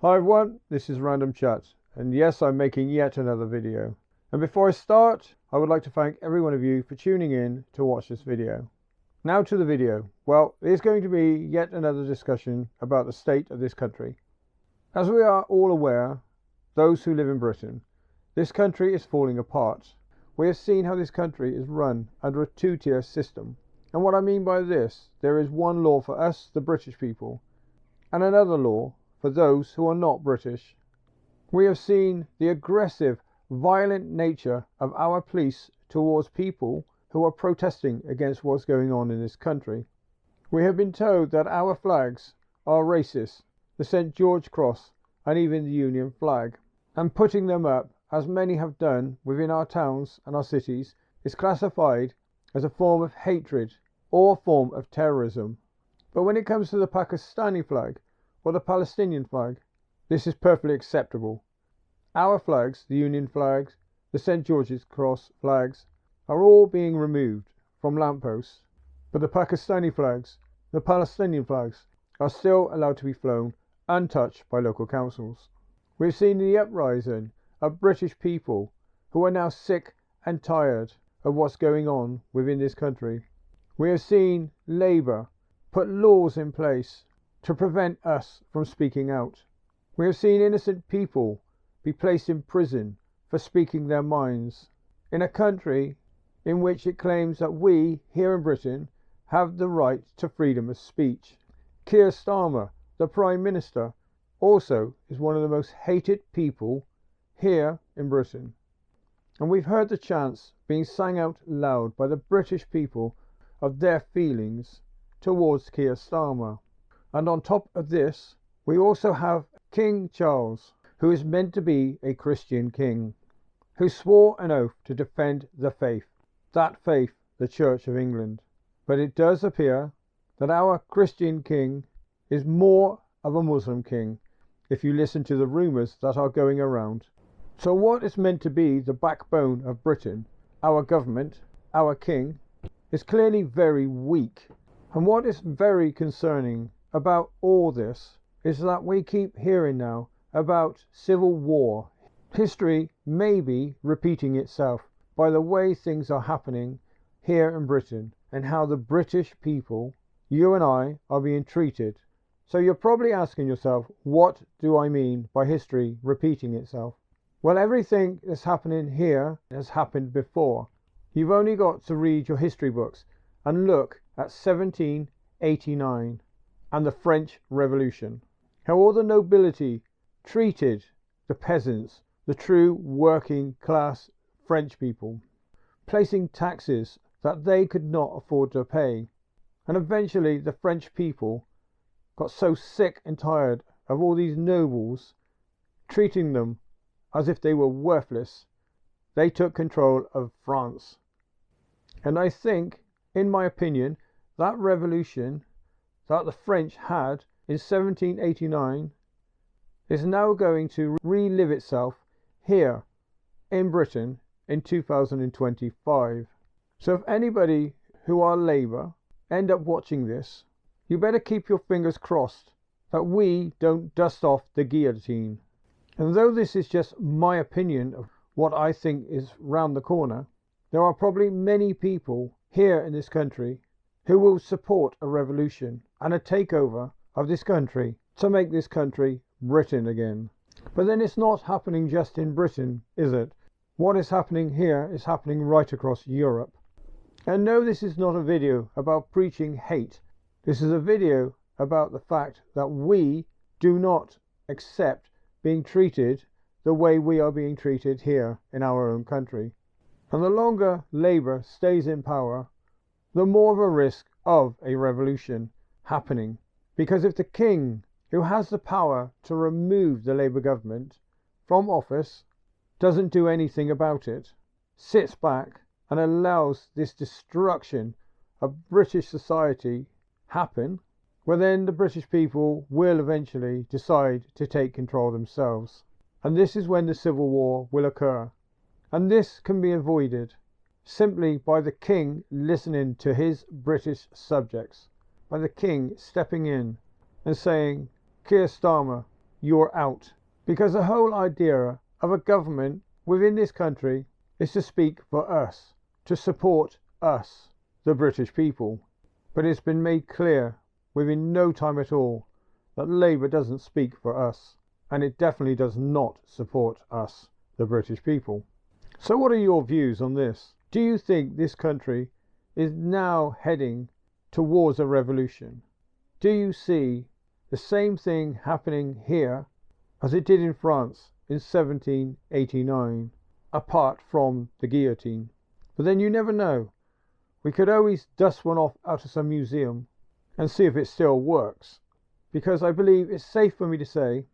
Hi everyone, this is Random Chat, and yes, I'm making yet another video. And before I start, I would like to thank every one of you for tuning in to watch this video. Now to the video. Well, there's going to be yet another discussion about the state of this country. As we are all aware, those who live in Britain, this country is falling apart. We have seen how this country is run under a two-tier system. And what I mean by this, there is one law for us, the British people, and another law for those who are not British. We have seen the aggressive, violent nature of our police towards people who are protesting against what's going on in this country. We have been told that our flags are racist, the St. George Cross and even the Union flag, and putting them up, as many have done within our towns and our cities, is classified as a form of hatred or form of terrorism. But when it comes to the Pakistani flag or the Palestinian flag, this is perfectly acceptable. Our flags, the Union flags, the St. George's Cross flags, are all being removed from lampposts, but the Pakistani flags, the Palestinian flags, are still allowed to be flown untouched by local councils. We've seen the uprising of British people who are now sick and tired of what's going on within this country. We have seen Labour put laws in place to prevent us from speaking out. We have seen innocent people be placed in prison for speaking their minds in a country in which it claims that we here in Britain have the right to freedom of speech. Keir Starmer, the Prime Minister, also is one of the most hated people here in Britain. And we've heard the chants being sang out loud by the British people of their feelings towards Keir Starmer. And on top of this, we also have King Charles, who is meant to be a Christian king, who swore an oath to defend the faith, that faith, the Church of England. But it does appear that our Christian king is more of a Muslim king, if you listen to the rumours that are going around. So what is meant to be the backbone of Britain, our government, our king, is clearly very weak. And what is very concerning about all this is that we keep hearing now about civil war. History may be repeating itself by the way things are happening here in Britain and how the British people, you and I, are being treated. So you're probably asking yourself, what do I mean by history repeating itself? Well, everything that's happening here has happened before. You've only got to read your history books and look at 1789 and the French Revolution. How all the nobility treated the peasants, the true working class French people, placing taxes that they could not afford to pay. And eventually the French people got so sick and tired of all these nobles treating them as if they were worthless, they took control of France. And I think, in my opinion, that revolution that the French had in 1789 is now going to relive itself here in Britain in 2025. So if anybody who are Labour end up watching this, you better keep your fingers crossed that we don't dust off the guillotine. And though this is just my opinion of what I think is round the corner, there are probably many people here in this country who will support a revolution and a takeover of this country to make this country Britain again. But then it's not happening just in Britain, is it? What is happening here is happening right across Europe. And no, this is not a video about preaching hate. This is a video about the fact that we do not accept being treated the way we are being treated here in our own country. And the longer Labour stays in power, the more of a risk of a revolution happening. Because if the king, who has the power to remove the Labour government from office, doesn't do anything about it, sits back and allows this destruction of British society happen, well then the British people will eventually decide to take control themselves. And this is when the civil war will occur. And this can be avoided simply by the king listening to his British subjects, by the king stepping in and saying, Keir Starmer, you're out. Because the whole idea of a government within this country is to speak for us, to support us, the British people. But it's been made clear within no time at all that Labour doesn't speak for us, and it definitely does not support us, the British people. So what are your views on this? Do you think this country is now heading towards a revolution? Do you see the same thing happening here as it did in France in 1789, apart from the guillotine? But then you never know. We could always dust one off out of some museum and see if it still works. Because I believe it's safe for me to say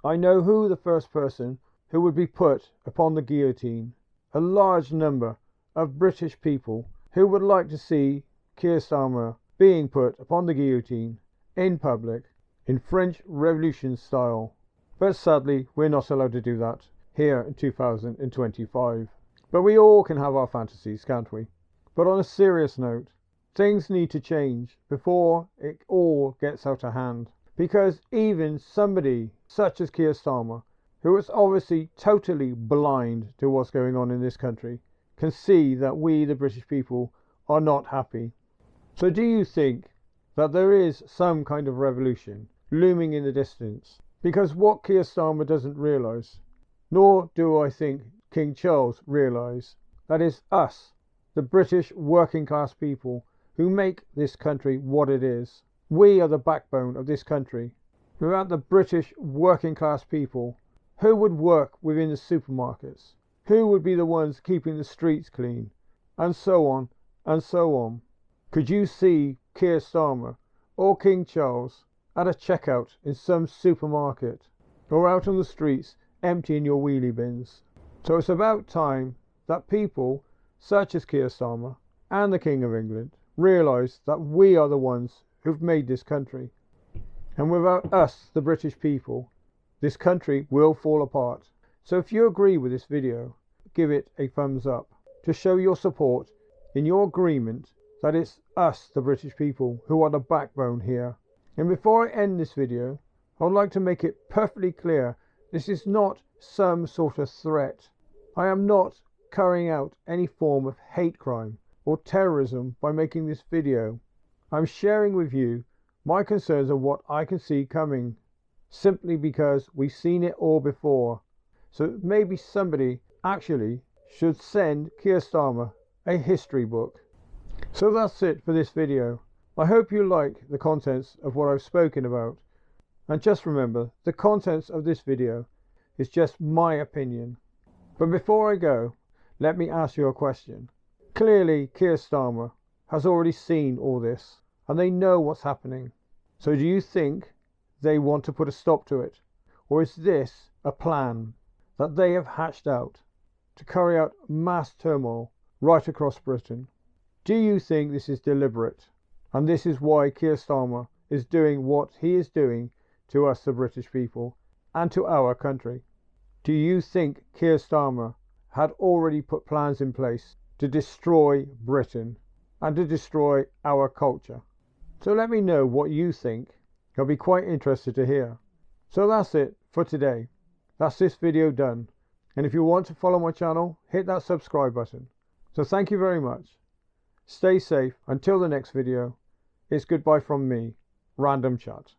I know who the first person who would be put upon the guillotine. A large number of British people who would like to see Keir Starmer being put upon the guillotine in public in French Revolution style. But sadly, we're not allowed to do that here in 2025. But we all can have our fantasies, can't we? But on a serious note, things need to change before it all gets out of hand. Because even somebody such as Keir Starmer, who is obviously totally blind to what's going on in this country, can see that we, the British people, are not happy. So do you think that there is some kind of revolution looming in the distance? Because what Keir Starmer doesn't realise, nor do I think King Charles realise, that is us, the British working class people, who make this country what it is. We are the backbone of this country. Without the British working class people, who would work within the supermarkets? Who would be the ones keeping the streets clean? And so on, and so on. Could you see Keir Starmer or King Charles at a checkout in some supermarket, or out on the streets emptying your wheelie bins? So it's about time that people such as Keir Starmer and the King of England realise that we are the ones who've made this country. And without us, the British people, this country will fall apart. So if you agree with this video, give it a thumbs up to show your support in your agreement that it's us, the British people, who are the backbone here. And before I end this video, I would like to make it perfectly clear, this is not some sort of threat. I am not carrying out any form of hate crime or terrorism by making this video. I'm sharing with you my concerns of what I can see coming, simply because we've seen it all before. So maybe somebody actually should send Keir Starmer a history book. So that's it for this video. I hope you like the contents of what I've spoken about. And just remember, the contents of this video is just my opinion. But before I go, let me ask you a question. Clearly, Keir Starmer has already seen all this, and they know what's happening. So do you think they want to put a stop to it? Or is this a plan that they have hatched out to carry out mass turmoil right across Britain? Do you think this is deliberate? And this is why Keir Starmer is doing what he is doing to us, the British people, and to our country? Do you think Keir Starmer had already put plans in place to destroy Britain and to destroy our culture? So let me know what you think. I'll be quite interested to hear. So that's it for today. That's this video done. And if you want to follow my channel, hit that subscribe button. So thank you very much. Stay safe until the next video. It's goodbye from me, Random Chat.